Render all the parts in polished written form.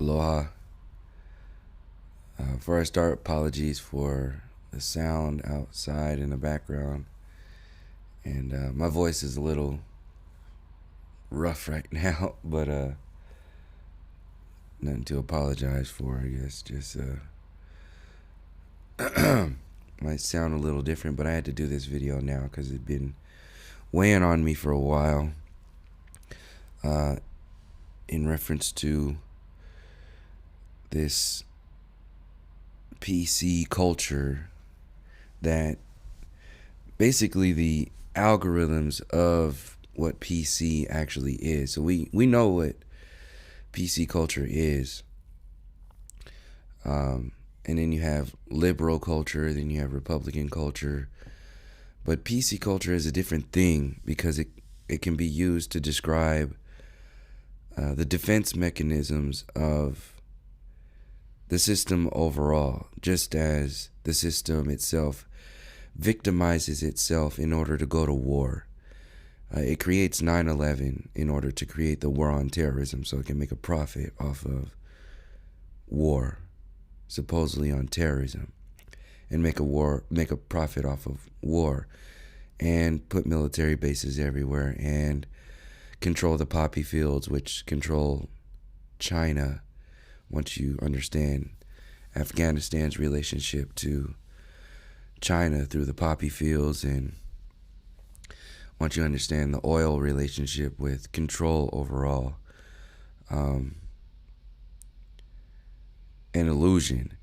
Aloha. Before I start, apologies for the sound outside in the background. And my voice is a little rough right now, but nothing to apologize for, I guess. Just might sound a little different, but I had to do this video now because it'd been weighing on me for a while. In reference to this PC culture, that basically the algorithms of what PC actually is. So we know what PC culture is. And then you have liberal culture, then you have Republican culture. But PC culture is a different thing because it can be used to describe the defense mechanisms of the system overall, just as the system itself victimizes itself in order to go to war. It creates 9/11 in order to create the war on terrorism so it can make a profit off of war, supposedly on terrorism, and make a profit off of war, and put military bases everywhere and control the poppy fields, which control China. Once you understand Afghanistan's relationship to China through the poppy fields, and once you understand the oil relationship with control overall, an illusion.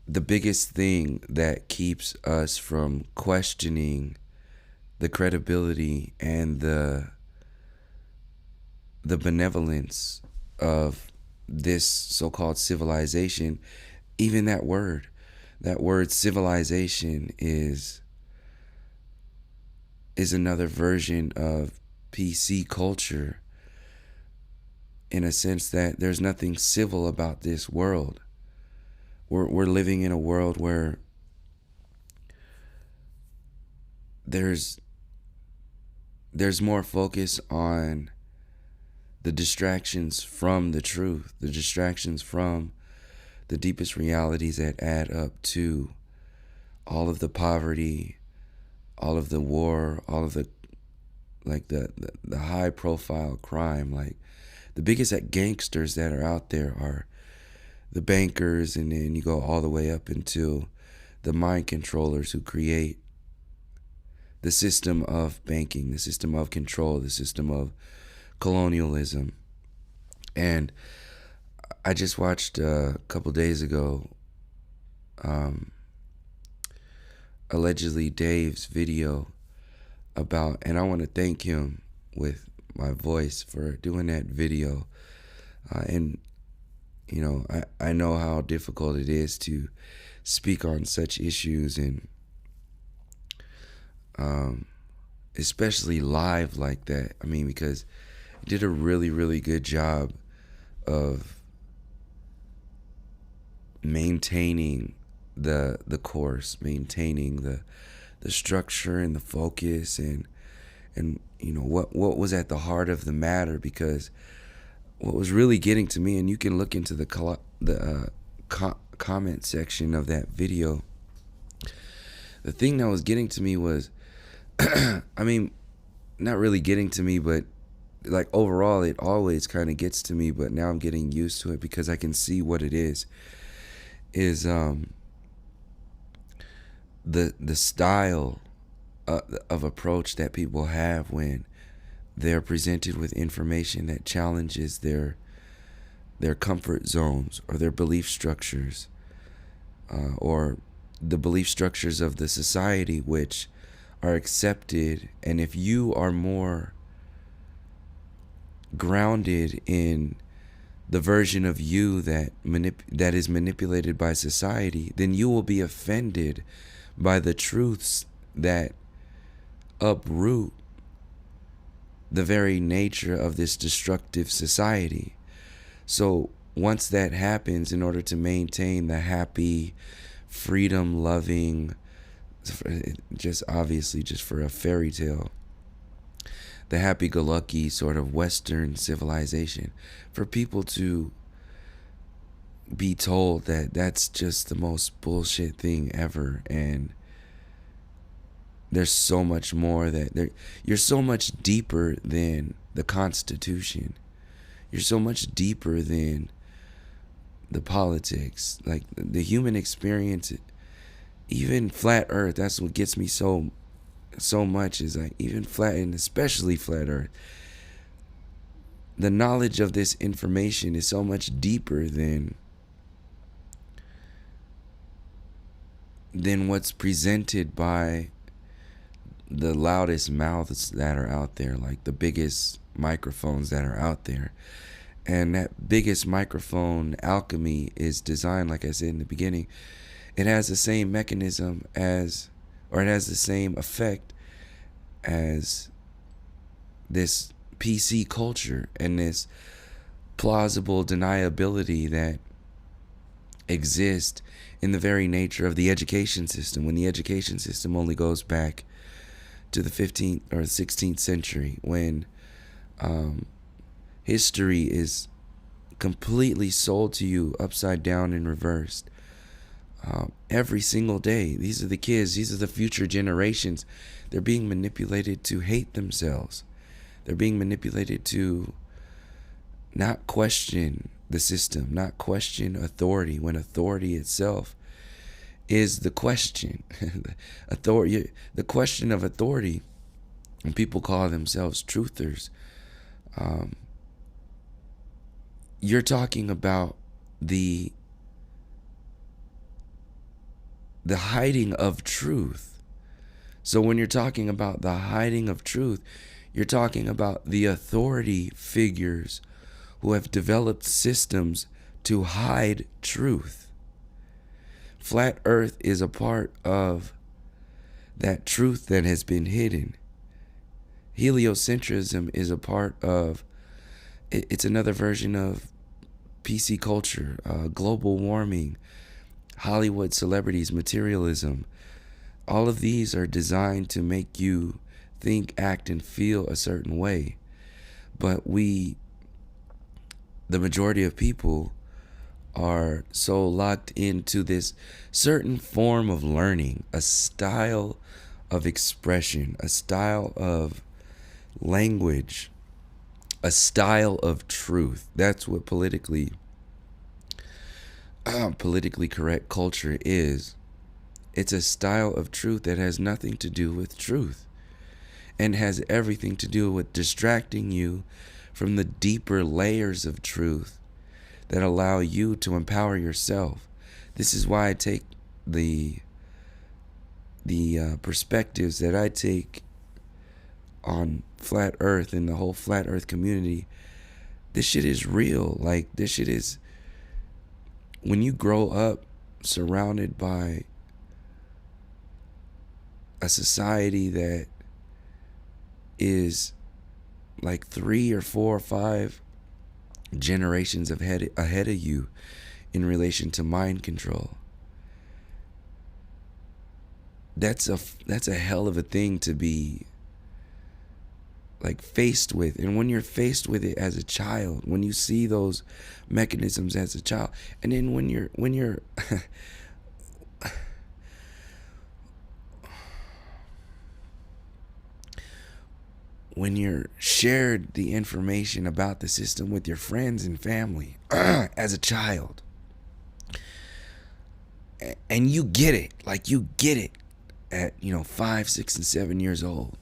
The biggest thing that keeps us from questioning the credibility and the benevolence of this so-called civilization, even that word civilization is another version of PC culture, in a sense that there's nothing civil about this world. We're living in a world where there's more focus on the distractions from the truth, the distractions from the deepest realities that add up to all of the poverty, all of the war, all of the high profile crime. Like, the biggest gangsters that are out there are the bankers, and then you go all the way up until the mind controllers who create the system of banking, the system of control, the system of colonialism. And I just watched a couple days ago allegedly Dave's video about, and I want to thank him with my voice for doing that video. And you know, I know how difficult it is to speak on such issues, and especially live like that. I mean, because he did a really, really good job of maintaining the course, maintaining the structure and the focus, and you know what was at the heart of the matter. Because what was really getting to me, and you can look into the comment section of that video, the thing that was getting to me was I mean, not really getting to me, but like overall it always kind of gets to me, but now I'm getting used to it because I can see what it is the style of approach that people have when they're presented with information that challenges their comfort zones or their belief structures, or the belief structures of the society, which are accepted. And if you are more grounded in the version of you that is manipulated by society, then you will be offended by the truths that uproot the very nature of this destructive society. So once that happens, in order to maintain the happy, freedom-loving, just obviously just for a fairy tale, the happy-go-lucky sort of Western civilization, for people to be told that that's just the most bullshit thing ever, and there's so much more you're so much deeper than the Constitution. You're so much deeper than the politics, like the human experience. Even flat Earth, that's what gets me so much, is like even flat, and especially flat Earth. The knowledge of this information is so much deeper than what's presented by the loudest mouths that are out there, like the biggest microphones that are out there. And that biggest microphone alchemy is designed, like I said in the beginning, it has the same mechanism as, or it has the same effect as this PC culture and this plausible deniability that exists in the very nature of the education system, when the education system only goes back to the 15th or 16th century, when history is completely sold to you upside down and reversed. Every single day, these are the kids, these are the future generations. They're being manipulated to hate themselves. They're being manipulated to not question the system, not question authority, when authority itself is the question. Authority, the question of authority, when people call themselves truthers, you're talking about the hiding of truth. So when you're talking about the hiding of truth, you're talking about the authority figures who have developed systems to hide truth. Flat Earth is a part of that truth that has been hidden. Heliocentrism is a part of, it's another version of PC culture, global warming, Hollywood celebrities, materialism. All of these are designed to make you think, act, and feel a certain way. But the majority of people are so locked into this certain form of learning, a style of expression, a style of language, a style of truth. That's what politically correct culture is. It's a style of truth that has nothing to do with truth, and has everything to do with distracting you from the deeper layers of truth that allow you to empower yourself. This is why I take the perspectives that I take on flat Earth and the whole flat Earth community. This shit is real. Like, this shit is, when you grow up surrounded by a society that is like 3 or 4 or 5 generations ahead of you in relation to mind control, that's a hell of a thing to be like faced with. And when you're faced with it as a child, when you see those mechanisms as a child, and then when you're when you're shared the information about the system with your friends and family as a child, and you get it, like you get it at 5, 6, and 7 years old,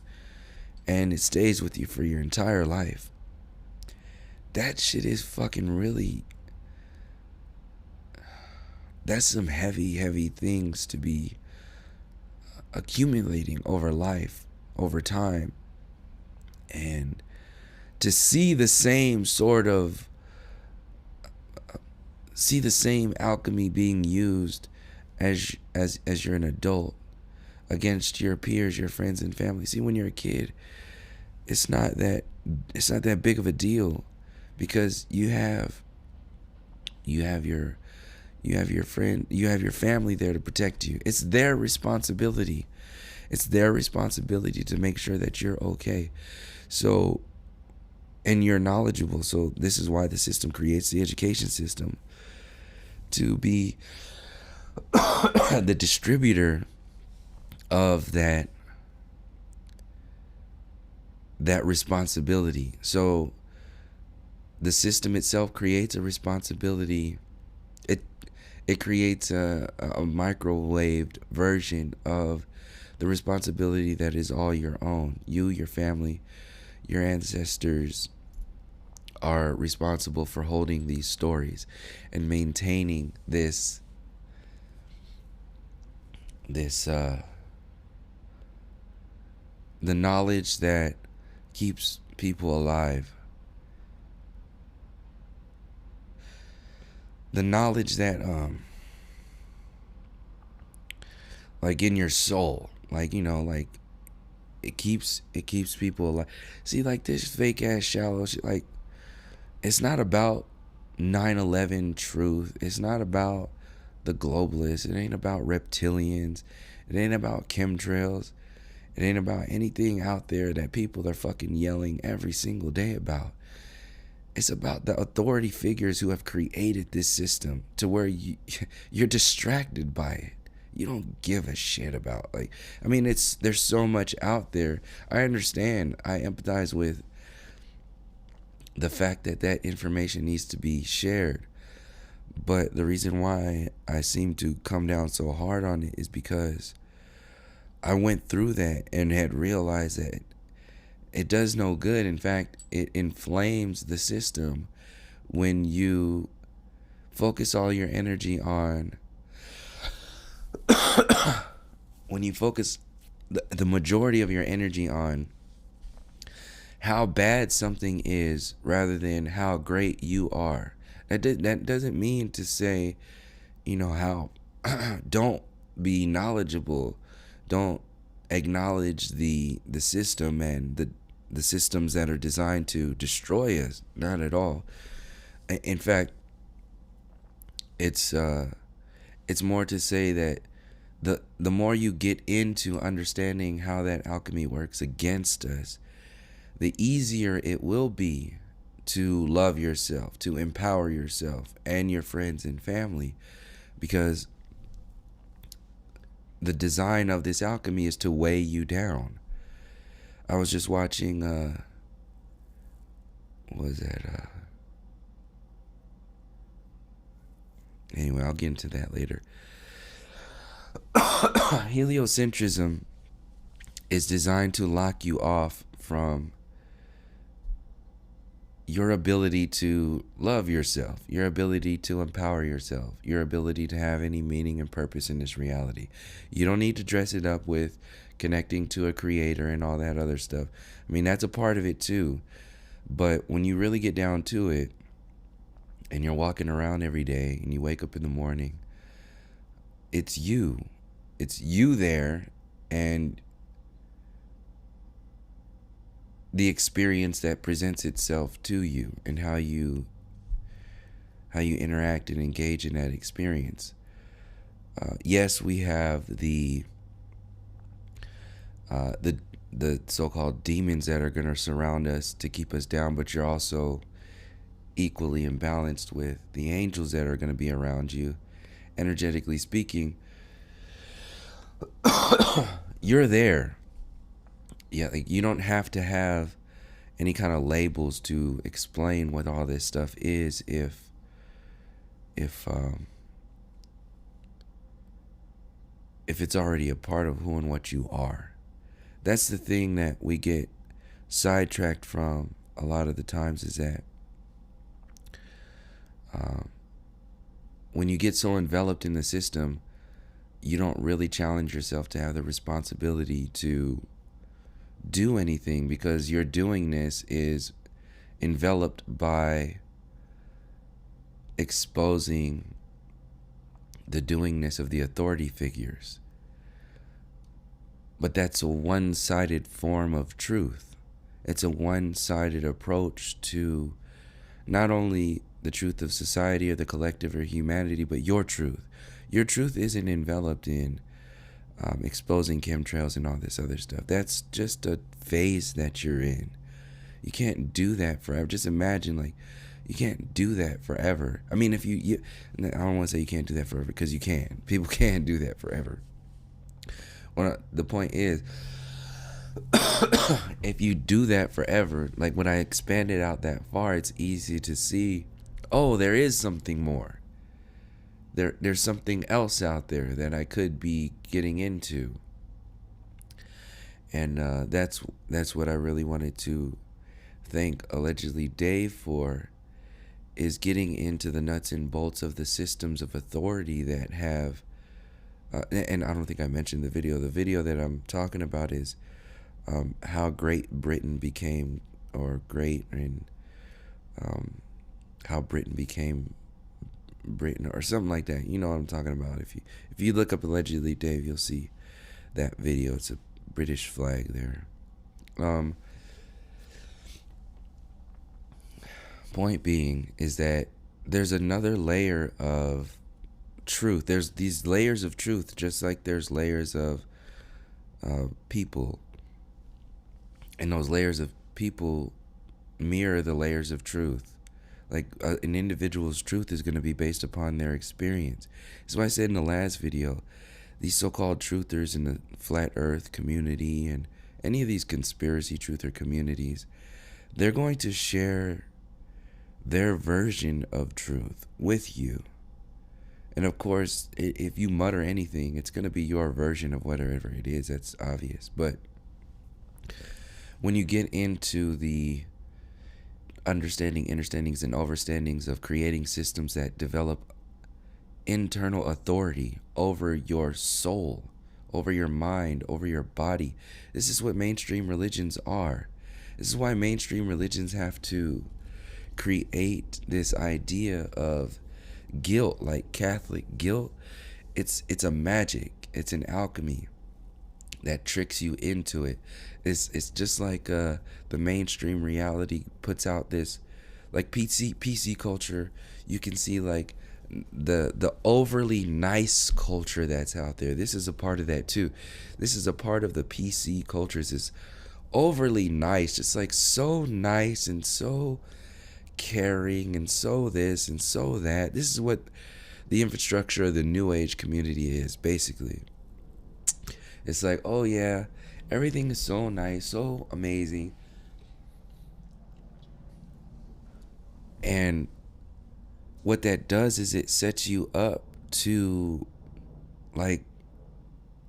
and it stays with you for your entire life. That shit is fucking really, that's some heavy things to be accumulating over life, over time. And to see the same sort of, see the same alchemy being used as you're an adult against your peers, your friends and family. See, when you're a kid, it's not that big of a deal, because you have your friend, you have your family there to protect you. It's their responsibility. It's their responsibility to make sure that you're okay. So, and you're knowledgeable. So this is why the system creates the education system, to be the distributor of that responsibility. So the system itself creates a responsibility. It creates a microwaved version of the responsibility that is all your own. You, your family, your ancestors are responsible for holding these stories and maintaining this the knowledge that keeps people alive. The knowledge that like in your soul, like, you know, like it keeps people alive. See, like this fake ass shallow shit, like it's not about 9/11 truth. It's not about the globalists. It ain't about reptilians. It ain't about chemtrails. It ain't about anything out there that people are fucking yelling every single day about. It's about the authority figures who have created this system to where you're distracted by it. You don't give a shit about, like, I mean, there's so much out there. I understand. I empathize with the fact that information needs to be shared. But the reason why I seem to come down so hard on it is because I went through that and had realized that it does no good. In fact, it inflames the system when you focus all your energy on when you focus the majority of your energy on how bad something is rather than how great you are. That doesn't mean to say, you know, how don't be knowledgeable, don't acknowledge the system and the systems that are designed to destroy us. Not at all. In fact, it's more to say that the more you get into understanding how that alchemy works against us, the easier it will be to love yourself, to empower yourself and your friends and family, because the design of this alchemy is to weigh you down. I was just watching what was that anyway, I'll get into that later. Heliocentrism is designed to lock you off from your ability to love yourself, your ability to empower yourself, your ability to have any meaning and purpose in this reality. You don't need to dress it up with connecting to a creator and all that other stuff. I mean, that's a part of it too. But when you really get down to it and you're walking around every day and you wake up in the morning, it's you. It's you there, and the experience that presents itself to you and how you interact and engage in that experience. Yes, we have the so-called demons that are going to surround us to keep us down, but you're also equally imbalanced with the angels that are going to be around you. Energetically speaking, you're there. Yeah, like you don't have to have any kind of labels to explain what all this stuff is if it's already a part of who and what you are. That's the thing that we get sidetracked from a lot of the times, is that when you get so enveloped in the system, you don't really challenge yourself to have the responsibility to do anything, because your doingness is enveloped by exposing the doingness of the authority figures. But that's a one-sided form of truth. It's a one-sided approach to not only the truth of society or the collective or humanity, but your truth. Your truth isn't enveloped in exposing chemtrails and all this other stuff. That's just a phase that you're in. You can't do that forever. Just imagine, like, you can't do that forever. I mean, if you I don't want to say you can't do that forever, because you can. People can do that forever. Well, the point is, if you do that forever, like when I expand it out that far, it's easy to see, oh, there is something more. There's something else out there that I could be getting into. And that's what I really wanted to thank Allegedly Dave for, is getting into the nuts and bolts of the systems of authority that have, and I don't think I mentioned the video. The video that I'm talking about is how Great Britain became, or great, and how Britain became Britain, or something like that. You know what I'm talking about. If you look up Allegedly Dave, you'll see that video. It's a British flag there. Point being is that there's another layer of truth. There's these layers of truth, just like there's layers of people, and those layers of people mirror the layers of truth. Like an individual's truth is going to be based upon their experience. That's why I said in the last video, these so-called truthers in the flat earth community and any of these conspiracy truther communities, they're going to share their version of truth with you. And of course, if you mutter anything, it's going to be your version of whatever it is. That's obvious. But when you get into the understandings, and overstandings of creating systems that develop internal authority over your soul, over your mind, over your body, this is what mainstream religions are. This is why mainstream religions have to create this idea of guilt, like Catholic guilt. It's a magic. It's an alchemy that tricks you into it. It's just like the mainstream reality puts out this, like PC culture. You can see like the overly nice culture that's out there. This is a part of that too. This is a part of the PC culture. Is this overly nice, just like so nice and so caring and so this and so that. This is what the infrastructure of the New Age community is, basically. It's like, oh yeah, everything is so nice, so amazing. And what that does is it sets you up to, like,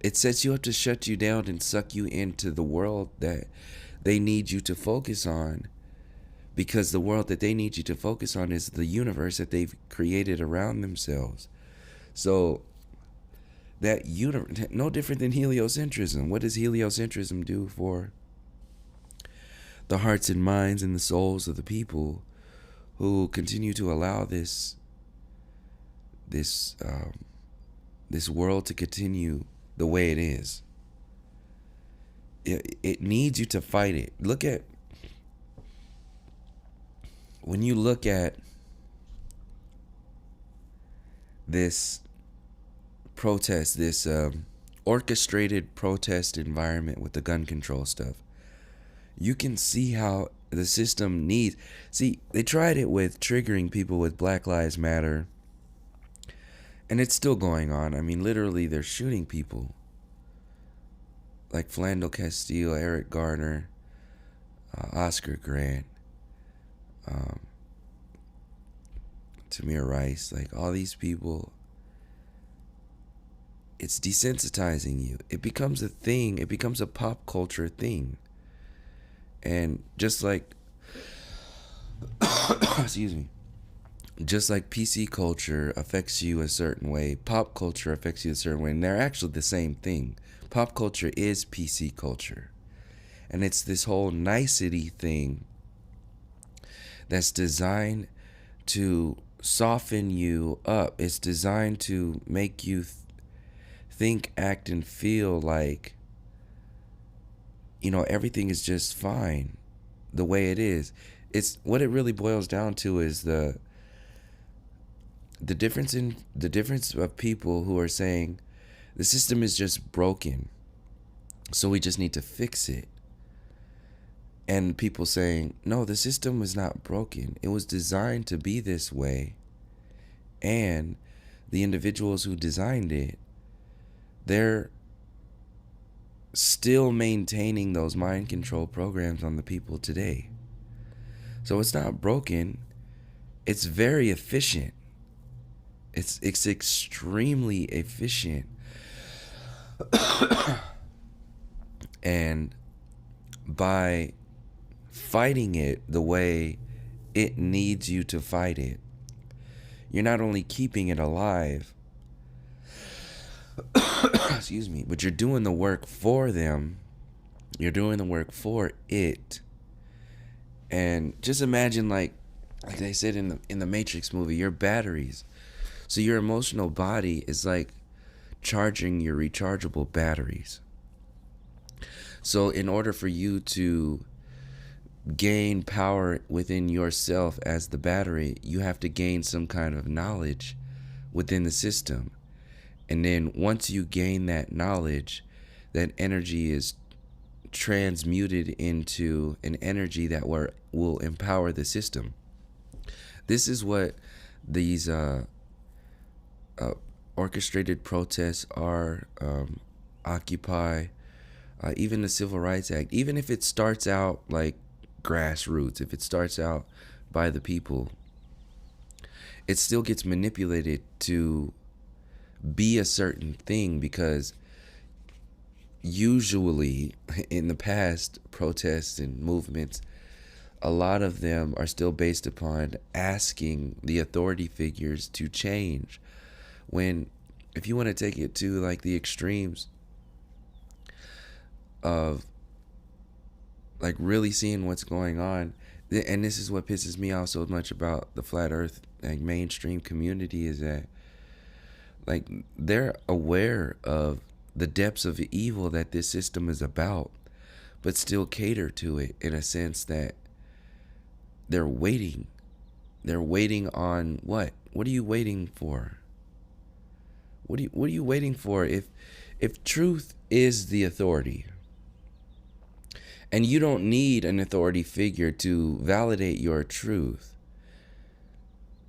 it sets you up to shut you down and suck you into the world that they need you to focus on. Because the world that they need you to focus on is the universe that they've created around themselves. So that universe, no different than heliocentrism. What does heliocentrism do for the hearts and minds and the souls of the people who continue to allow this world to continue the way it is? It needs you to fight it. When you look at this protest, this orchestrated protest environment with the gun control stuff, you can see how the system needs. See, they tried it with triggering people with Black Lives Matter, and it's still going on. I mean, literally, they're shooting people like Philando Castile, Eric Garner, Oscar Grant, Tamir Rice, like all these people. It's desensitizing you. It becomes a thing. It becomes a pop culture thing. And just like, excuse me, just like PC culture affects you a certain way, pop culture affects you a certain way, and they're actually the same thing. Pop culture is PC culture. And it's this whole nicety thing that's designed to soften you up. It's designed to make you think, act, and feel like, you know, everything is just fine the way it is. It's what it really boils down to is the difference of people who are saying the system is just broken, so we just need to fix it. And people saying, no, the system was not broken. It was designed to be this way. And the individuals who designed it, they're still maintaining those mind control programs on the people today. So it's not broken. It's very efficient. It's extremely efficient. And by fighting it the way it needs you to fight it, you're not only keeping it alive, excuse me, but you're doing the work for them. You're doing the work for it. And just imagine, like they said in the Matrix movie, your batteries. So your emotional body is like charging your rechargeable batteries. So in order for you to gain power within yourself as the battery, you have to gain some kind of knowledge within the system. And then once you gain that knowledge, that energy is transmuted into an energy that will empower the system. This is what these orchestrated protests are, Occupy, even the Civil Rights Act. Even if it starts out like grassroots, if it starts out by the people, it still gets manipulated to be a certain thing, because usually in the past, protests and movements, a lot of them are still based upon asking the authority figures to change. When, if you want to take it to like the extremes of like really seeing what's going on, and this is what pisses me off so much about the flat earth like mainstream community, is that like they're aware of the depths of evil that this system is about, but still cater to it in a sense that they're waiting. They're waiting on what? What are you waiting for? What are you waiting for? If truth is the authority, and you don't need an authority figure to validate your truth,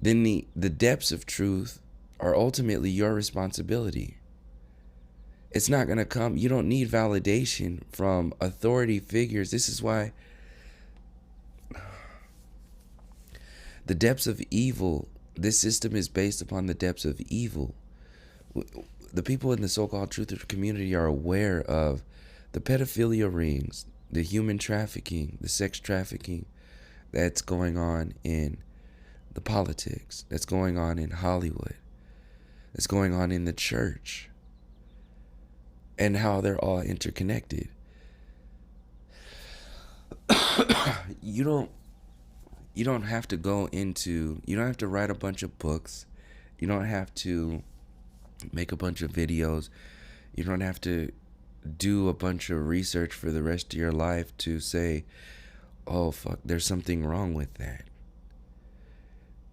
then the depths of truth are ultimately your responsibility. It's not going to come. You don't need validation from authority figures. This is why the depths of evil, this system is based upon the depths of evil. The people in the so-called truth community are aware of the pedophilia rings, the human trafficking, the sex trafficking that's going on in the politics, that's going on in Hollywood, that's going on in the church, and how they're all interconnected. You don't have to you don't have to write a bunch of books. You don't have to make a bunch of videos. You don't have to do a bunch of research for the rest of your life to say, oh fuck, there's something wrong with that.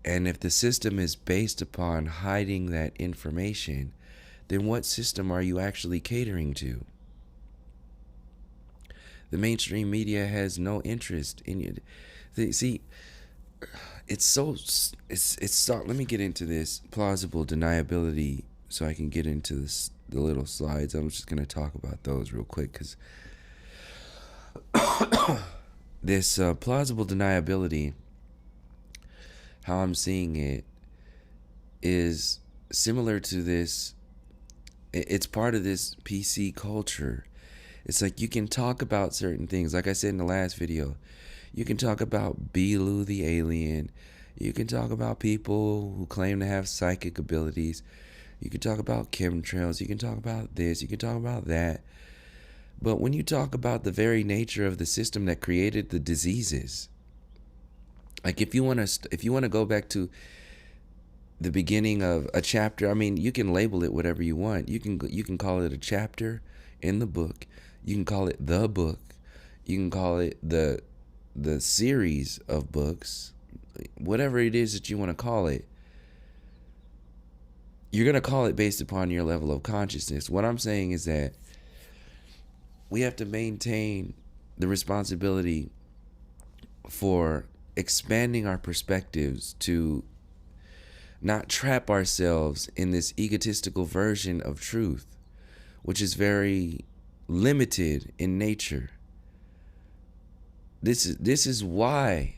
And if the system is based upon hiding that information, then what system are you actually catering to? The mainstream media has no interest in you. See, it's so, let me get into this plausible deniability so I can get into the little slides. I'm just going to talk about those real quick, because this plausible deniability, how I'm seeing it, is similar to this. It's part of this PC culture. It's like you can talk about certain things. Like I said in the last video, you can talk about Belu the alien. You can talk about people who claim to have psychic abilities. You can talk about chemtrails. You can talk about this. You can talk about that. But when you talk about the very nature of the system that created the diseases, like if you want to go back to the beginning of a chapter, I mean, you can label it whatever you want. You can call it a chapter in the book. You can call it the book. You can call it the series of books. Whatever it is that you want to call it, you're going to call it based upon your level of consciousness. What I'm saying is that we have to maintain the responsibility for expanding our perspectives to not trap ourselves in this egotistical version of truth, which is very limited in nature. This is why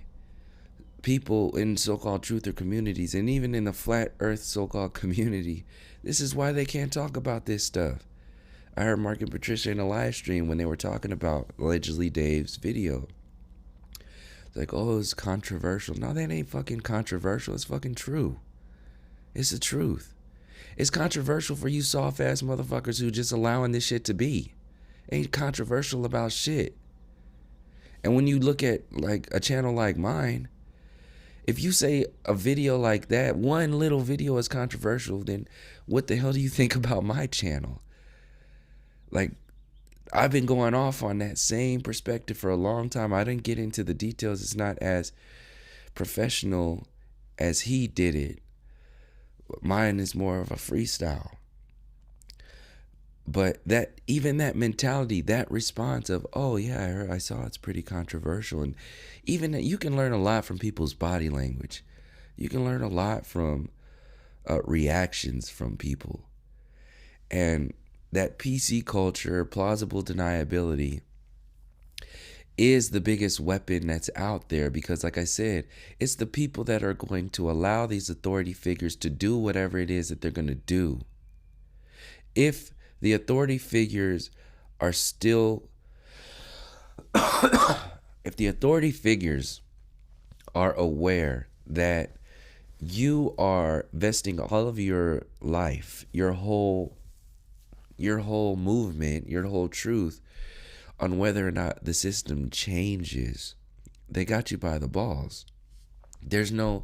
people in so-called truther communities, and even in the flat earth so-called community, this is why they can't talk about this stuff. I heard Mark and Patricia in a live stream when they were talking about allegedly Dave's video. It's like, oh, it's controversial. No, that ain't fucking controversial. It's fucking true. It's the truth. It's controversial for you soft ass motherfuckers who just allowing this shit to be. Ain't controversial about shit. And when you look at like a channel like mine, if you say a video like that, one little video is controversial, then what the hell do you think about my channel? Like, I've been going off on that same perspective for a long time. I didn't get into the details. It's not as professional as he did it. Mine is more of a freestyle. But that, even that mentality, that response of, oh yeah, I saw it's pretty controversial. And even that, you can learn a lot from people's body language. You can learn a lot from reactions from people. And that PC culture, plausible deniability, is the biggest weapon that's out there, because like I said, it's the people that are going to allow these authority figures to do whatever it is that they're going to do. If the authority figures are still if the authority figures are aware that you are vesting all of your life, your whole movement, your whole truth on whether or not the system changes, they got you by the balls. There's no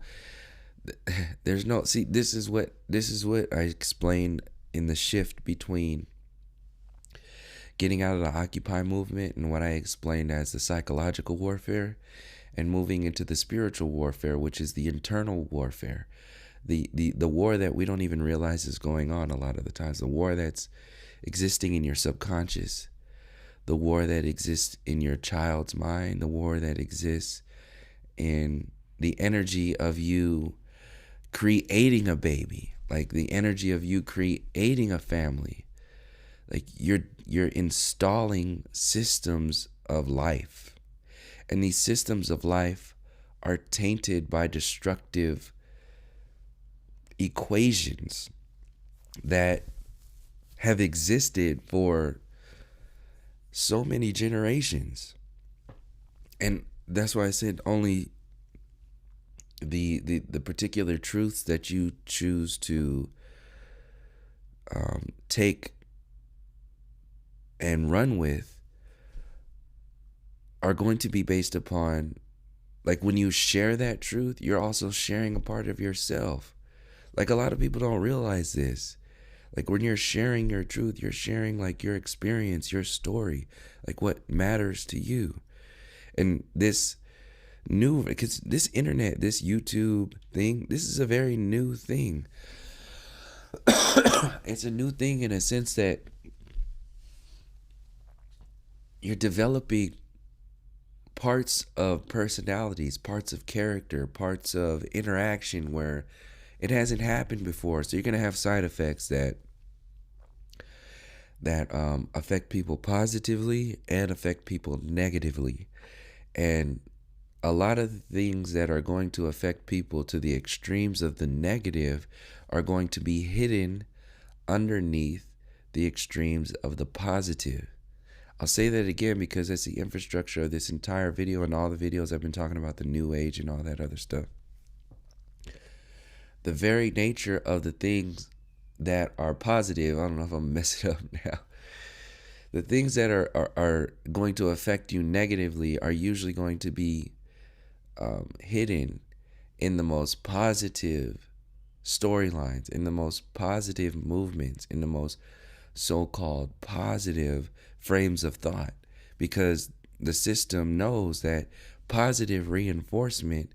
see, this is what I explained in the shift between getting out of the Occupy movement and what I explained as the psychological warfare, and moving into the spiritual warfare, which is the internal warfare, the war that we don't even realize is going on a lot of the times, the war that's existing in your subconscious, the war that exists in your child's mind, the war that exists in the energy of you creating a baby, like the energy of you creating a family. Like you're installing systems of life, and these systems of life are tainted by destructive equations that have existed for so many generations. And that's why I said only the particular truths that you choose to take and run with are going to be based upon, like, when you share that truth, you're also sharing a part of yourself. Like, a lot of people don't realize this. Like, when you're sharing your truth, you're sharing like your experience, your story, like what matters to you. And this new, because this internet, this YouTube thing, this is a very new thing. It's a new thing in a sense that you're developing parts of personalities, parts of character, parts of interaction where it hasn't happened before. So you're going to have side effects that affect people positively and affect people negatively. And a lot of the things that are going to affect people to the extremes of the negative are going to be hidden underneath the extremes of the positive. I'll say that again because that's the infrastructure of this entire video and all the videos I've been talking about, the new age and all that other stuff. The very nature of the things that are positive, I don't know if I'm messing up now. The things that are going to affect you negatively are usually going to be hidden in the most positive storylines, in the most positive movements, in the most so-called positive frames of thought, because the system knows that positive reinforcement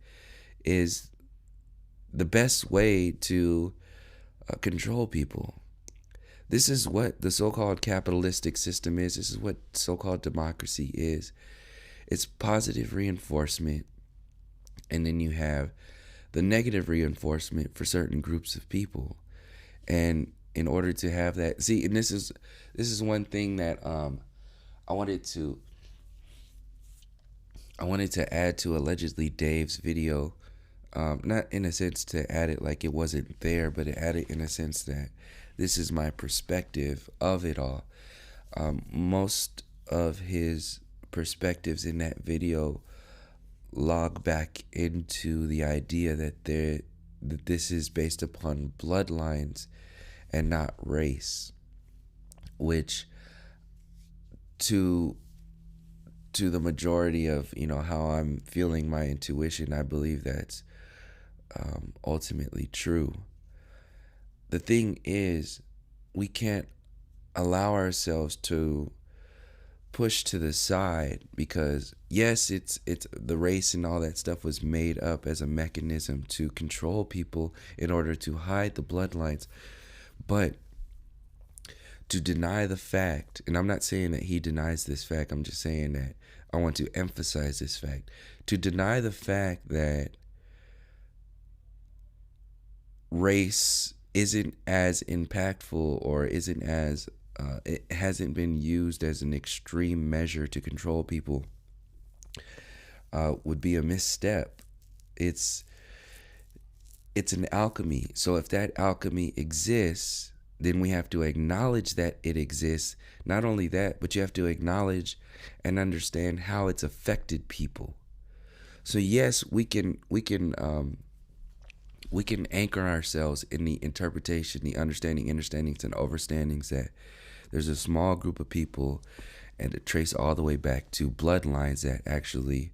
is the best way to control people. This is what the so-called capitalistic system is. This is what so-called democracy is. It's positive reinforcement and then you have the negative reinforcement for certain groups of people. And in order to have that, see, and this is one thing that I wanted to add to allegedly Dave's video. Not in a sense to add it like it wasn't there, but it added in a sense that this is my perspective of it all. Most of his perspectives in that video log back into the idea that this is based upon bloodlines and not race, which to the majority of how I'm feeling my intuition, I believe that's ultimately true. The thing is, we can't allow ourselves to push to the side, because yes, it's the race and all that stuff was made up as a mechanism to control people in order to hide the bloodlines. But to deny the fact, and I'm not saying that he denies this fact, I'm just saying that I want to emphasize this fact. To deny the fact that race isn't as impactful, or isn't as it hasn't been used as an extreme measure to control people, would be a misstep. It's an alchemy. So if that alchemy exists, then we have to acknowledge that it exists. Not only that, but you have to acknowledge and understand how it's affected people. So yes, we can anchor ourselves in the interpretation, the understandings, and overstandings that there's a small group of people, and to trace all the way back to bloodlines that actually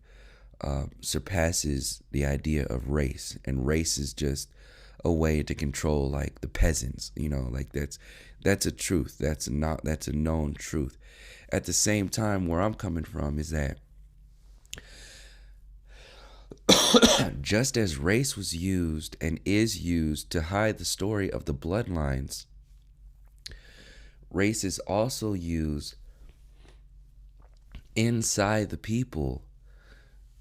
surpasses the idea of race. And race is just a way to control, like, the peasants, like that's a truth. That's a known truth. At the same time, where I'm coming from is that just as race was used and is used to hide the story of the bloodlines, race is also used inside the people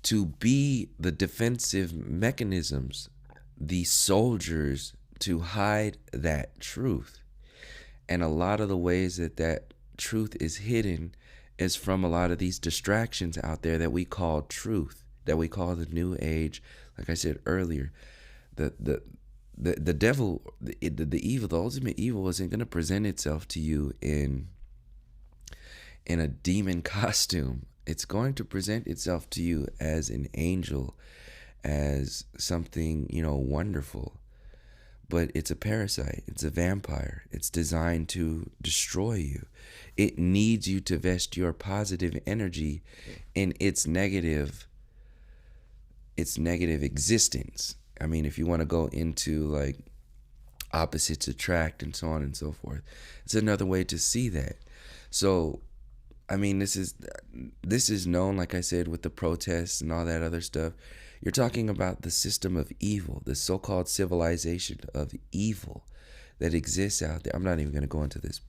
to be the defensive mechanisms, the soldiers to hide that truth. And a lot of the ways that truth is hidden is from a lot of these distractions out there that we call truth, that we call the new age. Like I said earlier, the devil, the evil, the ultimate evil isn't going to present itself to you in a demon costume. It's going to present itself to you as an angel, as something, wonderful. But it's a parasite. It's a vampire. It's designed to destroy you. It needs you to vest your positive energy in its negative existence. I mean, if you want to go into like opposites attract and so on and so forth, it's another way to see that. So, I mean, this is known, like I said, with the protests and all that other stuff. You're talking about the system of evil, the so-called civilization of evil that exists out there. I'm not even going to go into this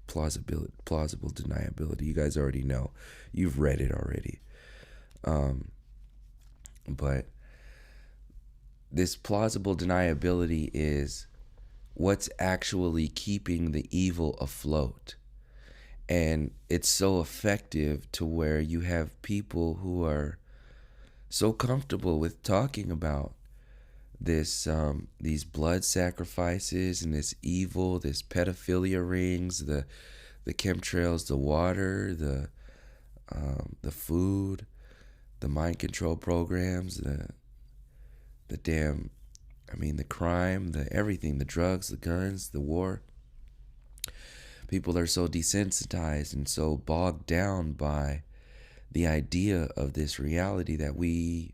plausible deniability. You guys already know. You've read it already. But this plausible deniability is what's actually keeping the evil afloat. And it's so effective to where you have people who are so comfortable with talking about this, these blood sacrifices and this evil, this pedophilia rings, the chemtrails, the water, the food, the mind control programs, the crime, the everything, the drugs, the guns, the war. People are so desensitized and so bogged down by the idea of this reality that we've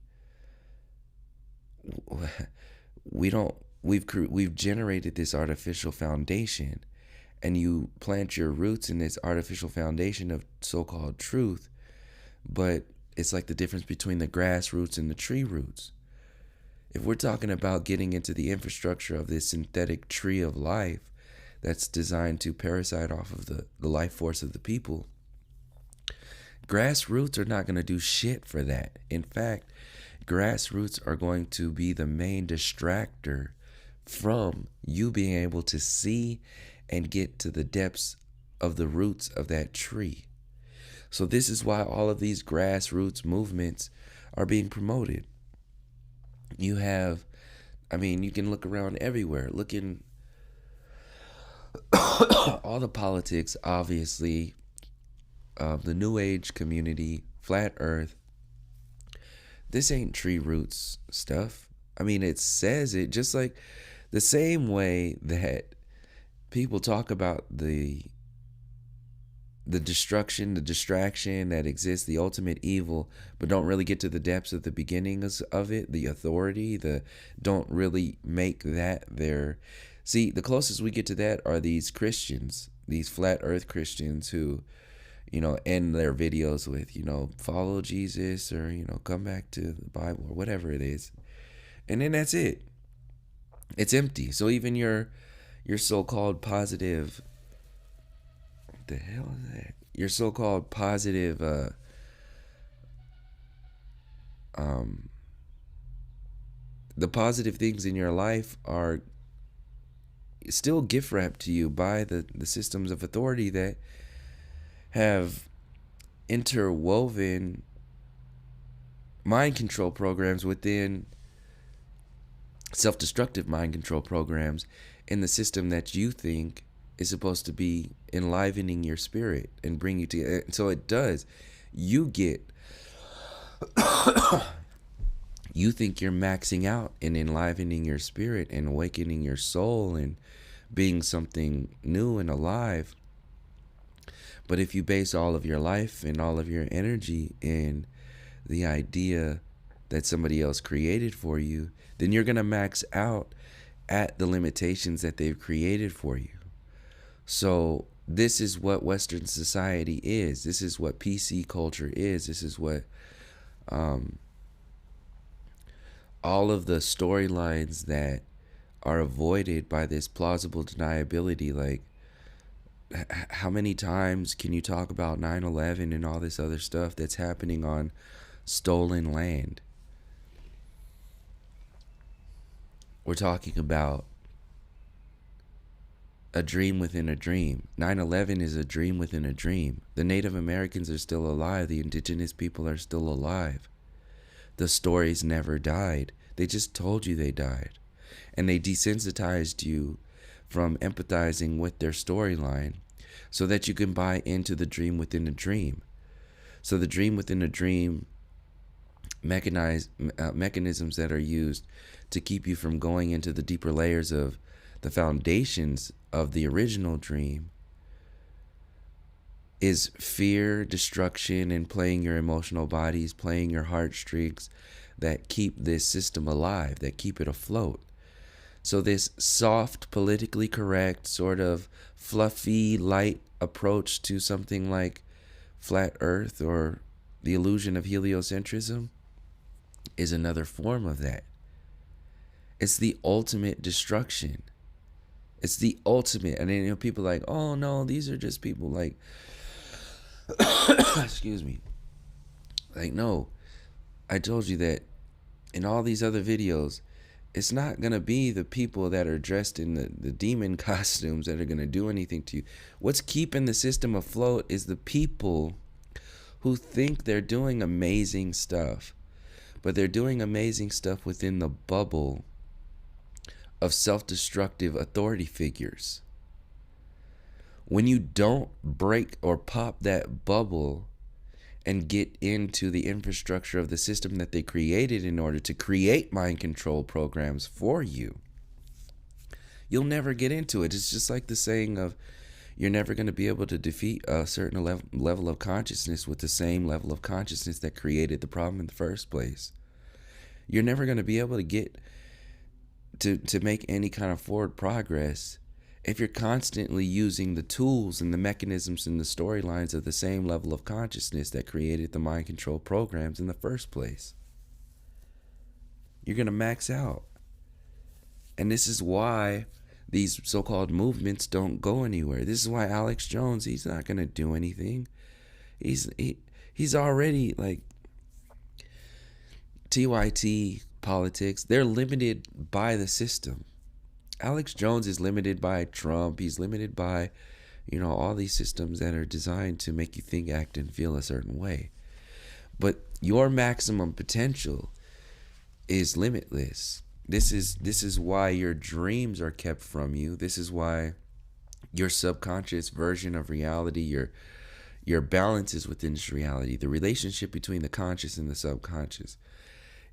generated this artificial foundation, and you plant your roots in this artificial foundation of so-called truth, but it's like the difference between the grass roots and the tree roots. If we're talking about getting into the infrastructure of this synthetic tree of life that's designed to parasite off of the life force of the people, grassroots are not going to do shit for that. In fact, Grassroots are going to be the main distractor from you being able to see and get to the depths of the roots of that tree. So this is why all of these grassroots movements are being promoted. You have, I mean, you can look around everywhere. Look in all the politics, obviously, the New Age community, flat Earth. This ain't tree roots stuff. I mean, it says it just like the same way that people talk about the destruction, the distraction that exists, the ultimate evil, but don't really get to the depths of the beginnings of it, the authority, don't really make that their. See, the closest we get to that are these Christians, these flat earth Christians who, end their videos with, follow Jesus or, come back to the Bible or whatever it is. And then that's it. It's empty. So even your so-called positive, what the hell is that? Your so-called positive the positive things in your life are still gift wrapped to you by the systems of authority that have interwoven mind control programs within self-destructive mind control programs in the system that you think is supposed to be enlivening your spirit and bring you to. So it does. You get you think you're maxing out and enlivening your spirit and awakening your soul and being something new and alive. But if you base all of your life and all of your energy in the idea that somebody else created for you, then you're going to max out at the limitations that they've created for you. So this is what Western society is. This is what PC culture is. This is what all of the storylines that are avoided by this plausible deniability. Like, how many times can you talk about 9/11 and all this other stuff that's happening on stolen land? We're talking about a dream within a dream. 9/11 is a dream within a dream. The Native Americans are still alive. The indigenous people are still alive. The stories never died. They just told you they died. And they desensitized you from empathizing with their storyline so that you can buy into the dream within a dream. So the dream within a dream mechanisms that are used to keep you from going into the deeper layers of the foundations of the original dream is fear, destruction, and playing your emotional bodies, playing your heartstrings that keep this system alive, that keep it afloat. So this soft, politically correct, sort of fluffy, light approach to something like flat earth or the illusion of heliocentrism is another form of that. It's the ultimate destruction. It's the ultimate. And then people are like, oh no, these are just people like, excuse me. Like, no, I told you that in all these other videos, it's not going to be the people that are dressed in the demon costumes that are going to do anything to you. What's keeping the system afloat is the people who think they're doing amazing stuff, but they're doing amazing stuff within the bubble of self-destructive authority figures. When you don't break or pop that bubble and get into the infrastructure of the system that they created in order to create mind control programs for you, you'll never get into it. It's just like the saying of, you're never going to be able to defeat a certain level of consciousness with the same level of consciousness that created the problem in the first place. You're never going to be able to get to make any kind of forward progress if you're constantly using the tools and the mechanisms and the storylines of the same level of consciousness that created the mind control programs in the first place. You're going to max out. And this is why these so-called movements don't go anywhere. This is why Alex Jones, he's not going to do anything. He's already like TYT politics, they're limited by the system. Alex Jones is limited by Trump. He's limited by, all these systems that are designed to make you think, act, and feel a certain way. But your maximum potential is limitless. This is why your dreams are kept from you. This is why your subconscious version of reality, your balance is within this reality. The relationship between the conscious and the subconscious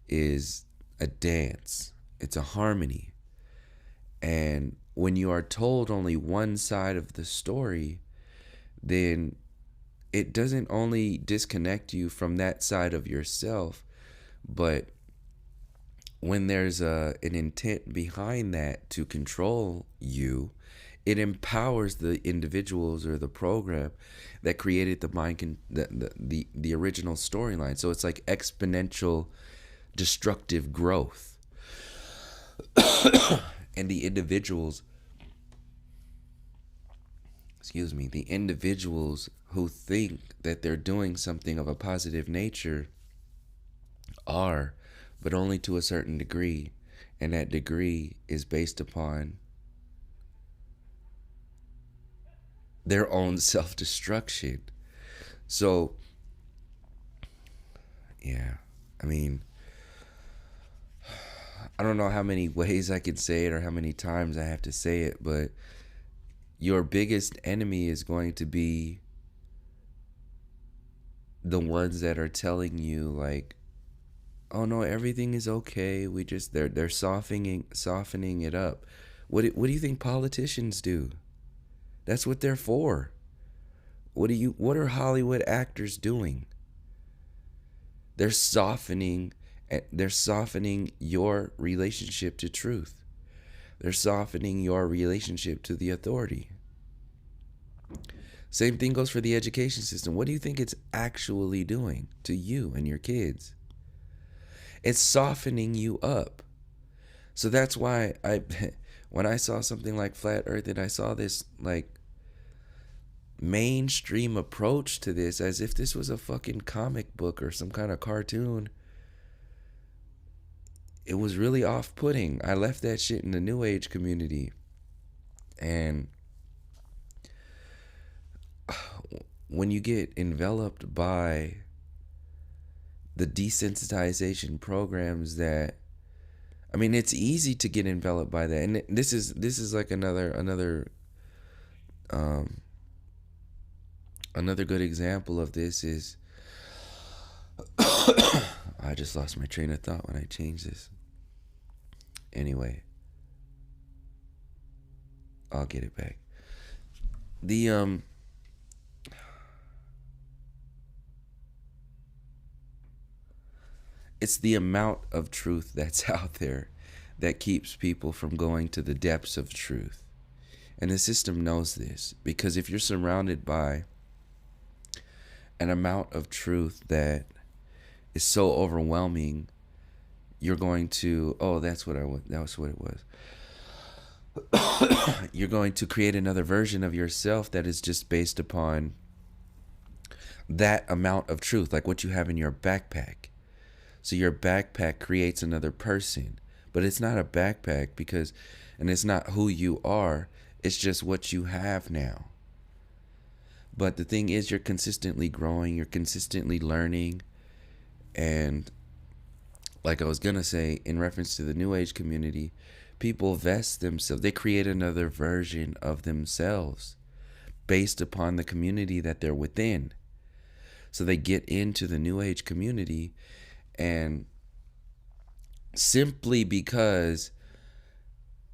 is a dance. It's a harmony. And when you are told only one side of the story, then it doesn't only disconnect you from that side of yourself, but when there's an intent behind that to control you, it empowers the individuals or the program that created the original storyline. So it's like exponential destructive growth. And the individuals who think that they're doing something of a positive nature are, but only to a certain degree. And that degree is based upon their own self-destruction. So, yeah, I mean, I don't know how many ways I can say it or how many times I have to say it, but your biggest enemy is going to be the ones that are telling you like, oh no, everything is okay. They're softening it up. What do you think politicians do? That's what they're for. What are Hollywood actors doing? They're softening your relationship to truth. They're softening your relationship to the authority. Same thing goes for the education system. What do you think it's actually doing to you and your kids? It's softening you up. So that's why when I saw something like Flat Earth and I saw this like mainstream approach to this as if this was a fucking comic book or some kind of cartoon, it was really off-putting. I left that shit in the New Age community. And when you get enveloped by the desensitization programs that, I mean, it's easy to get enveloped by that. And this is like another good example of this is I just lost my train of thought when I changed this. Anyway, I'll get it back. It's the amount of truth that's out there that keeps people from going to the depths of truth. And the system knows this, because if you're surrounded by an amount of truth that is so overwhelming, you're going to, that's what it was. You're going to create another version of yourself that is just based upon that amount of truth, like what you have in your backpack. So your backpack creates another person, but it's not a backpack and it's not who you are. It's just what you have now. But the thing is, you're consistently growing, you're consistently learning. And like I was going to say, in reference to the New Age community, people vest themselves. They create another version of themselves based upon the community that they're within. So they get into the New Age community, and simply because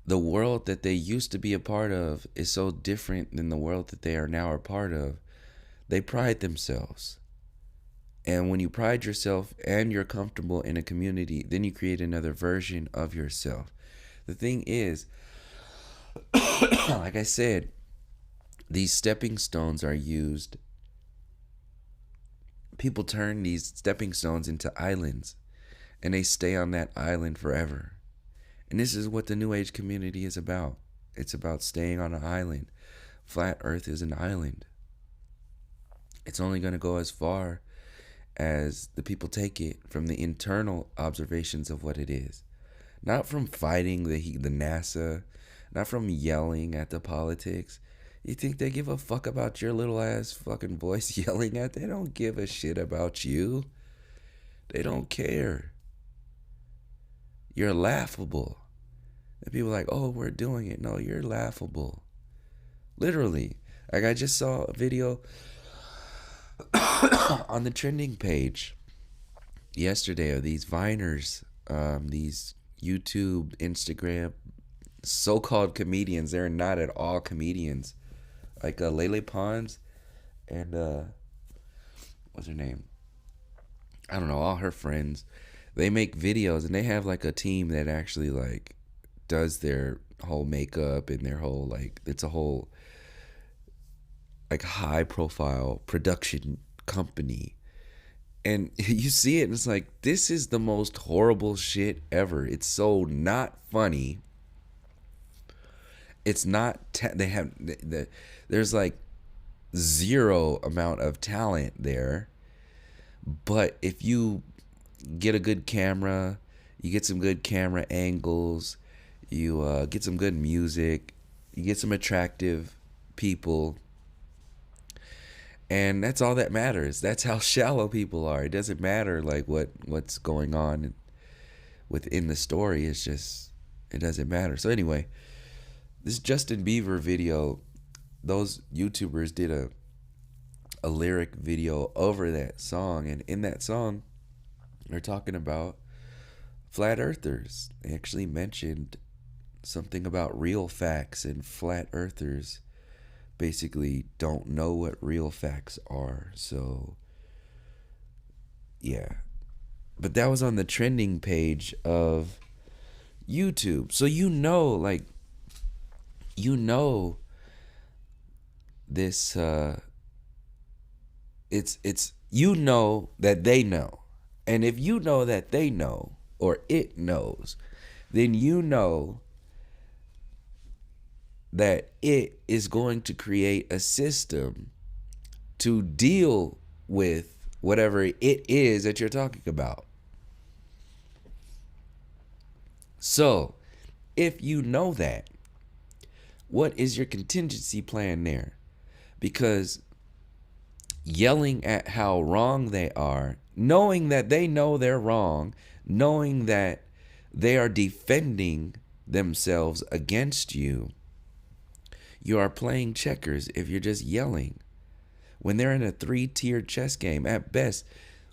the world that they used to be a part of is so different than the world that they are now a part of, they pride themselves. And when you pride yourself and you're comfortable in a community, then you create another version of yourself. The thing is, like I said, these stepping stones are used. People turn these stepping stones into islands, and they stay on that island forever. And this is what the New Age community is about. It's about staying on an island. Flat Earth is an island. It's only going to go as far as the people take it from the internal observations of what it is. Not from fighting the NASA, not from yelling at the politics. You think they give a fuck about your little ass fucking voice yelling at? They don't give a shit about you. They don't care. You're laughable. And people are like, oh, we're doing it. No, you're laughable. Literally. Like, I just saw a video on the trending page yesterday of these Viners, these YouTube, Instagram, so-called comedians. They're not at all comedians. Like Lele Pons and what's her name? I don't know, all her friends. They make videos and they have like a team that actually like does their whole makeup and their whole like, it's a whole like high profile production company. And you see it and it's like, this is the most horrible shit ever. It's so not funny. It's not there's like zero amount of talent there. But if you get a good camera, you get some good camera angles, you get some good music, you get some attractive people, and that's all that matters. That's how shallow people are. It doesn't matter like what's going on within the story. It's just, it doesn't matter. So anyway, this Justin Bieber video, those YouTubers did a lyric video over that song, and in that song they're talking about flat earthers. They actually mentioned something about real facts, and flat earthers basically don't know what real facts are. So yeah, but that was on the trending page of YouTube. So like this it's that they know. And if you know that they know, or it knows, then you know that it is going to create a system to deal with whatever it is that you're talking about. So, if you know that, what is your contingency plan there? Because yelling at how wrong they are, knowing that they know they're wrong, knowing that they are defending themselves against you, you are playing checkers if you're just yelling. When they're in a 3-tiered chess game, at best,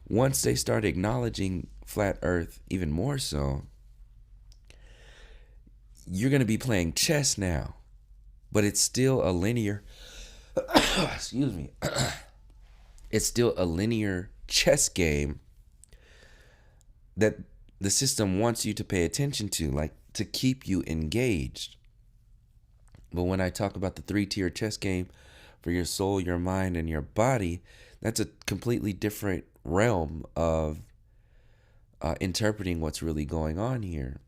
once they start acknowledging flat earth even more so, you're going to be playing chess now. But it's still a linear excuse me. It's still a linear chess game that the system wants you to pay attention to, like to keep you engaged. But when I talk about the 3-tier chess game for your soul, your mind, and your body, that's a completely different realm of interpreting what's really going on here.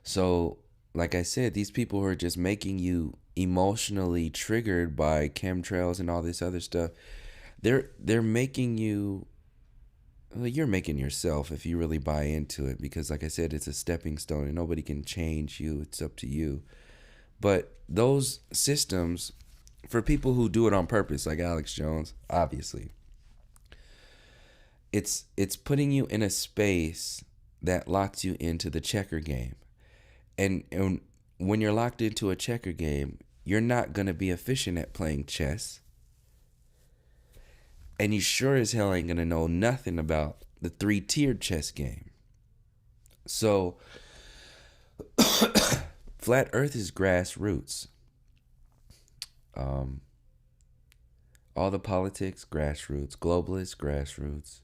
So, like I said, these people who are just making you emotionally triggered by chemtrails and all this other stuff, they're making you, well, you're making yourself if you really buy into it, because like I said, it's a stepping stone and nobody can change you. It's up to you. But those systems, for people who do it on purpose, like Alex Jones, obviously, it's putting you in a space that locks you into the checker game. And when you're locked into a checker game, you're not going to be efficient at playing chess. And you sure as hell ain't going to know nothing about the 3-tiered chess game. So, flat earth is grassroots. All the politics, grassroots. Globalists, grassroots.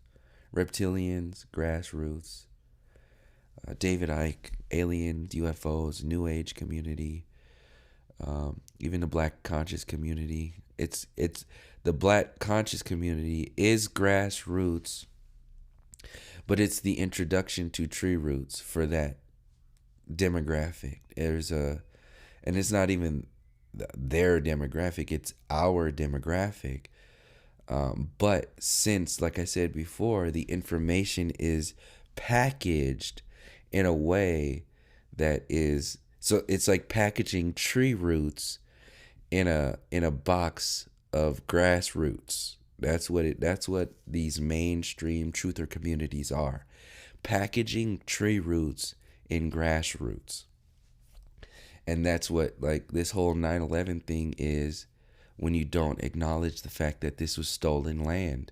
Reptilians, grassroots. David Icke, aliens, UFOs, New Age community, even the Black conscious community. It's the Black conscious community is grassroots, but it's the introduction to tree roots for that demographic. And it's not even their demographic; it's our demographic. But since, like I said before, the information is packaged in a way that is, so it's like packaging tree roots in a box of grass roots. That's what these mainstream truther communities are. Packaging tree roots in grass roots. And that's what, like, this whole 9/11 thing is, when you don't acknowledge the fact that this was stolen land.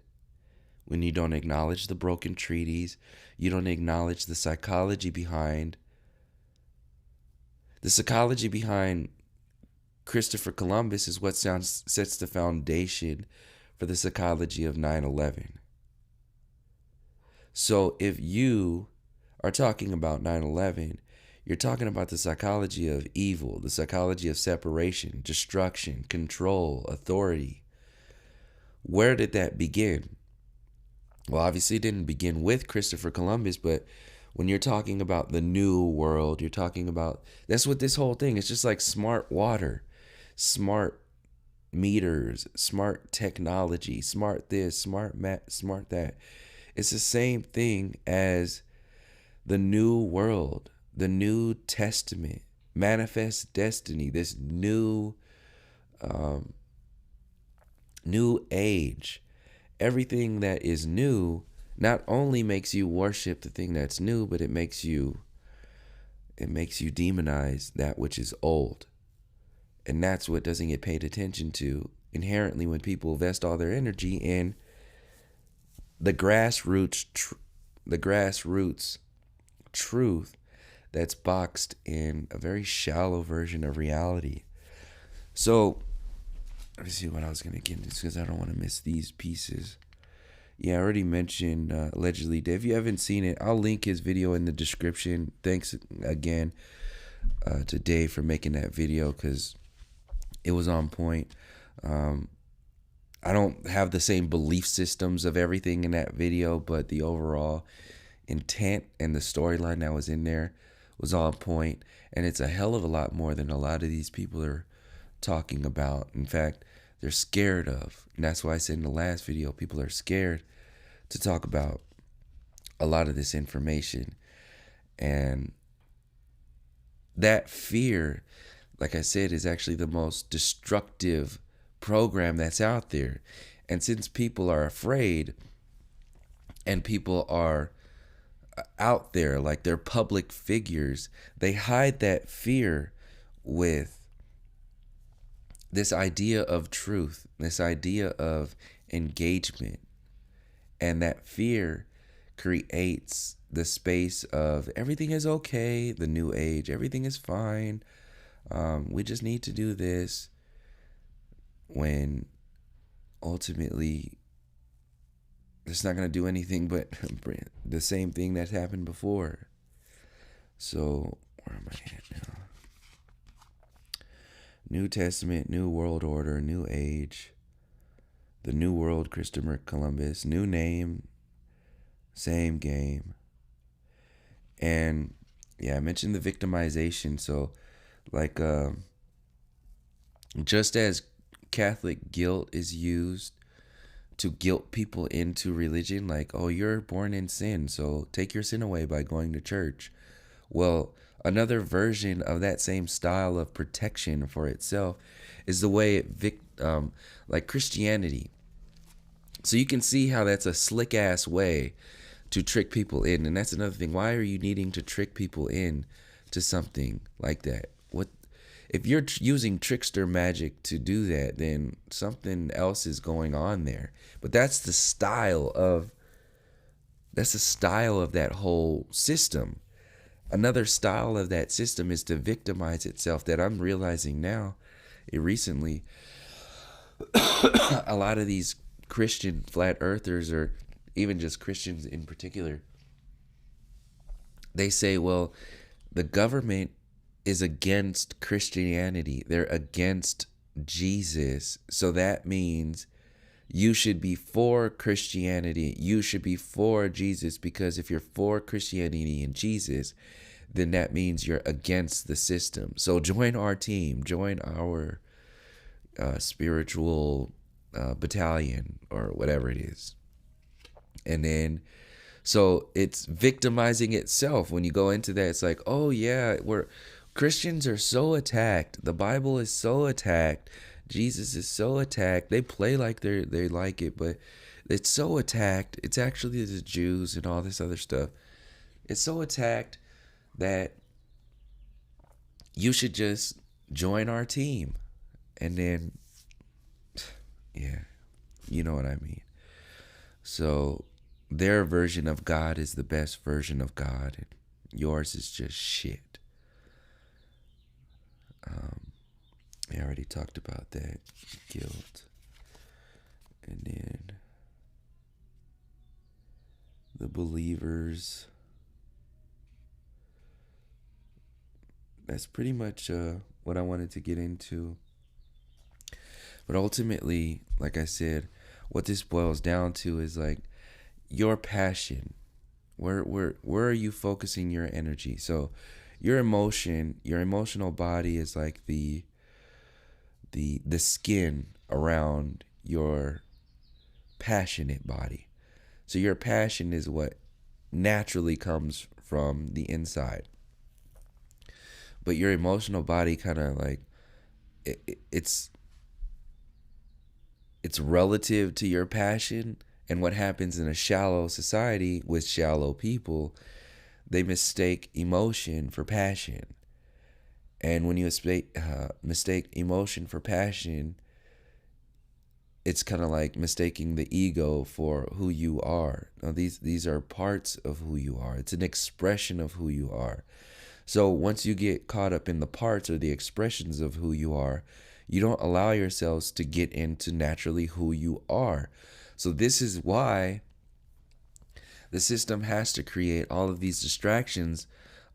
When you don't acknowledge the broken treaties, you don't acknowledge the psychology behind Christopher Columbus is what sets the foundation for the psychology of 9/11. So if you are talking about 9/11, you're talking about the psychology of evil, the psychology of separation, destruction, control, authority. Where did that begin? Well, obviously it didn't begin with Christopher Columbus, but when you're talking about the new world, you're talking about, that's what this whole thing, it's just like smart water, smart meters, smart technology, smart this, smart that. It's the same thing as the new world, the New Testament, manifest destiny, this new age. Everything that is new not only makes you worship the thing that's new, but it makes you demonize that which is old. And that's what doesn't get paid attention to inherently when people invest all their energy in the grassroots truth that's boxed in a very shallow version of reality. So let me see what I was going to get into, because I don't want to miss these pieces. Yeah, I already mentioned Allegedly Dead. If you haven't seen it, I'll link his video in the description. Thanks again to Dave for making that video, because it was on point. I don't have the same belief systems of everything in that video, but the overall intent and the storyline that was in there was on point. And it's a hell of a lot more than a lot of these people are talking about. In fact, they're scared of. And that's why I said in the last video, people are scared to talk about a lot of this information. And that fear, like I said, is actually the most destructive program that's out there. And since people are afraid and people are out there, like they're public figures, they hide that fear with this idea of truth, this idea of engagement. And that fear creates the space of everything is okay, the new age, everything is fine. We just need to do this, when ultimately it's not going to do anything but the same thing that happened before. So where am I at now? New Testament, New World Order, New Age, the New World, Christopher Columbus, new name, same game. And yeah, I mentioned the victimization. So like just as Catholic guilt is used to guilt people into religion, like, oh, you're born in sin, so take your sin away by going to church. Well, another version of that same style of protection for itself is the way like Christianity. So you can see how that's a slick ass way to trick people in. And that's another thing. Why are you needing to trick people in to something like that? What if you're using trickster magic to do that, then something else is going on there. But that's the style of that whole system. Another style of that system is to victimize itself, that I'm realizing now, recently. A lot of these Christian flat earthers, or even just Christians in particular, they say, well, the government is against Christianity. They're against Jesus. So that means you should be for Christianity. You should be for Jesus, because if you're for Christianity and Jesus, then that means you're against the system. So join our team, join our spiritual battalion or whatever it is. And then, so it's victimizing itself. When you go into that, it's like, oh yeah, Christians are so attacked. The Bible is so attacked. Jesus is so attacked. They play like they like it, but it's so attacked. It's actually the Jews and all this other stuff. It's so attacked that you should just join our team. And then, yeah, you know what I mean. So their version of God is the best version of God, and yours is just shit. I already talked about that. Guilt. And then the believers. That's pretty much what I wanted to get into. But ultimately, like I said, what this boils down to is like your passion. Where are you focusing your energy? So your emotional body is like the skin around your passionate body. So your passion is what naturally comes from the inside. But your emotional body kind of like it's relative to your passion. And what happens in a shallow society with shallow people, they mistake emotion for passion. And when you mistake emotion for passion, it's kind of like mistaking the ego for who you are. Now, these are parts of who you are. It's an expression of who you are. So once you get caught up in the parts or the expressions of who you are, you don't allow yourselves to get into naturally who you are. So this is why the system has to create all of these distractions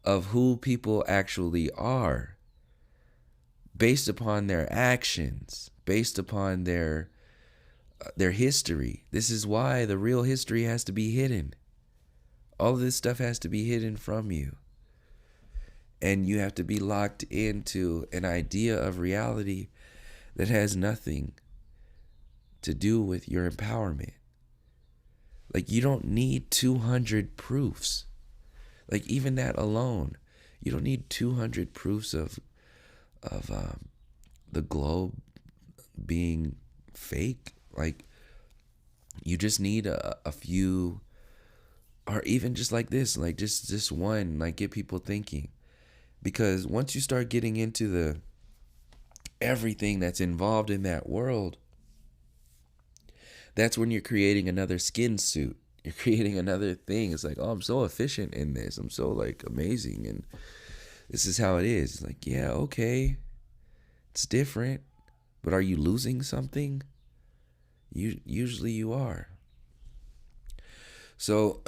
of who people actually are based upon their actions, based upon their history. This is why the real history has to be hidden. All of this stuff has to be hidden from you. And you have to be locked into an idea of reality that has nothing to do with your empowerment. Like, you don't need 200 proofs. Like, even that alone, you don't need 200 proofs of the globe being fake. Like, you just need a few, or even just like this, like just one, like get people thinking. Because once you start getting into the everything that's involved in that world, that's when you're creating another skin suit. You're creating another thing. It's like, oh, I'm so efficient in this. I'm so like amazing. And this is how it is. It's like, yeah, okay. It's different. But are you losing something? Usually you are. So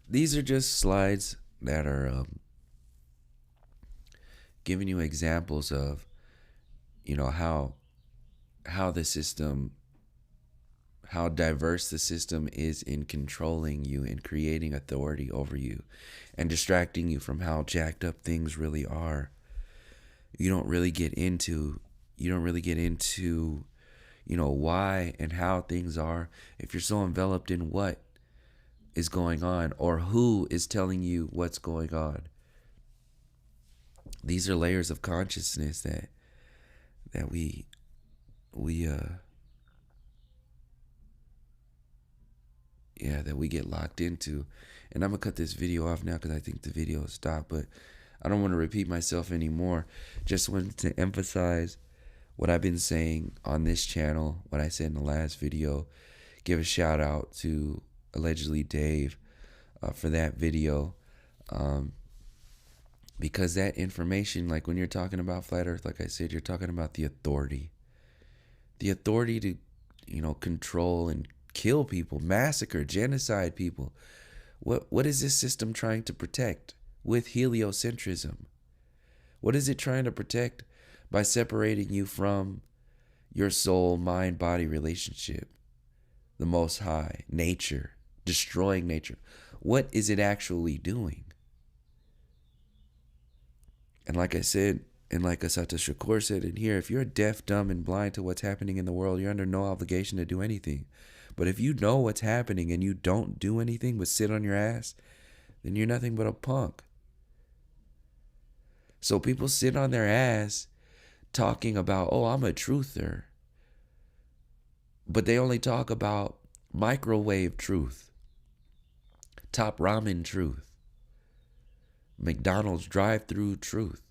these are just slides that are giving you examples of, how the system, how diverse the system is in controlling you and creating authority over you and distracting you from how jacked up things really are. You don't really get into, why and how things are if you're so enveloped in what is going on or who is telling you what's going on. These are layers of consciousness that we get locked into. And I'm gonna cut this video off now because I think the video has stopped, but I don't want to repeat myself anymore. Just wanted to emphasize what I've been saying on this channel, what I said in the last video. Give a shout out to allegedly Dave for that video, because that information, like when you're talking about flat earth, like I said, you're talking about the authority to control and kill people, massacre, genocide people. What is this system trying to protect with heliocentrism? What is it trying to protect by separating you from your soul, mind, body relationship, the Most High, nature, destroying nature? What is it actually doing? And like I said, And like Asata Shakur said in here, if you're deaf, dumb, and blind to what's happening in the world, you're under no obligation to do anything. But if you know what's happening and you don't do anything but sit on your ass, then you're nothing but a punk. So people sit on their ass talking about, oh, I'm a truther. But they only talk about microwave truth, top ramen truth, McDonald's drive-through truth.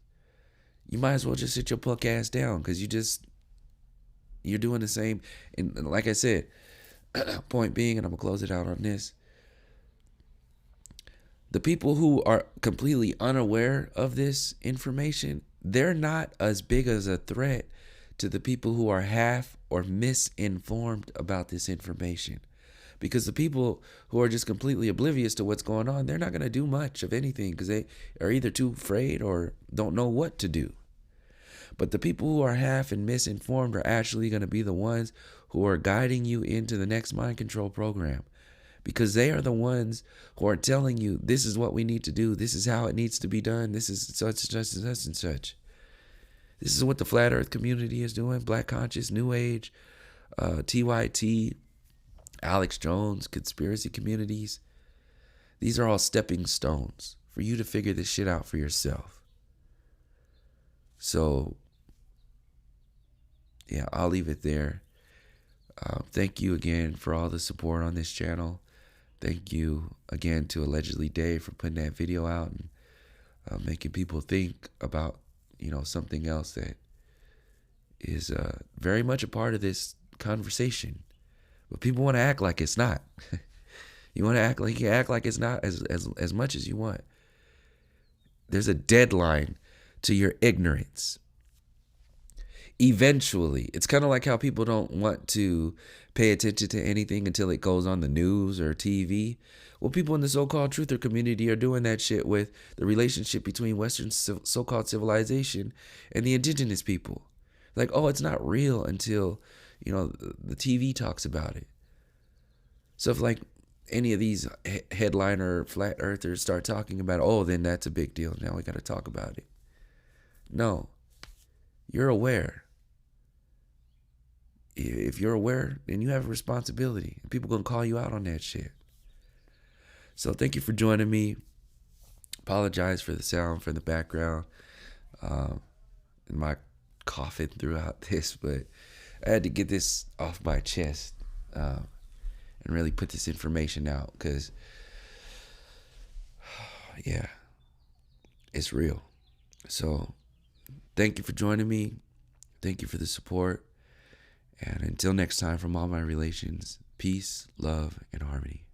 You might as well just sit your punk ass down, because you're doing the same. And like I said, point being, and I'm going to close it out on this, the people who are completely unaware of this information, they're not as big as a threat to the people who are half or misinformed about this information. Because the people who are just completely oblivious to what's going on, they're not going to do much of anything, because they are either too afraid or don't know what to do. But the people who are half and misinformed are actually going to be the ones who are guiding you into the next mind control program, because they are the ones who are telling you, this is what we need to do, this is how it needs to be done, this is such and such and such and such. This is what the flat earth community is doing, Black Conscious, New Age, TYT, Alex Jones, conspiracy communities. These are all stepping stones for you to figure this shit out for yourself. So, yeah, I'll leave it there. Thank you again for all the support on this channel. Thank you again to Allegedly Dave for putting that video out and making people think about, something else that is very much a part of this conversation. But people want to act like it's not. You want to act like it's not as much as you want. There's a deadline to your ignorance. Eventually, it's kind of like how people don't want to pay attention to anything until it goes on the news or TV. Well, people in the so-called truther community are doing that shit with the relationship between Western so-called civilization and the indigenous people. Like, oh, it's not real until, the TV talks about it. So if like any of these headliner flat earthers start talking about it, oh, then that's a big deal. Now we got to talk about it. No, you're aware. If you're aware, then you have a responsibility. People gonna call you out on that shit. So thank you for joining me. Apologize for the sound, for the background, and my coughing throughout this, but I had to get this off my chest and really put this information out, because, yeah, it's real. So thank you for joining me. Thank you for the support. And until next time, from all my relations, peace, love, and harmony.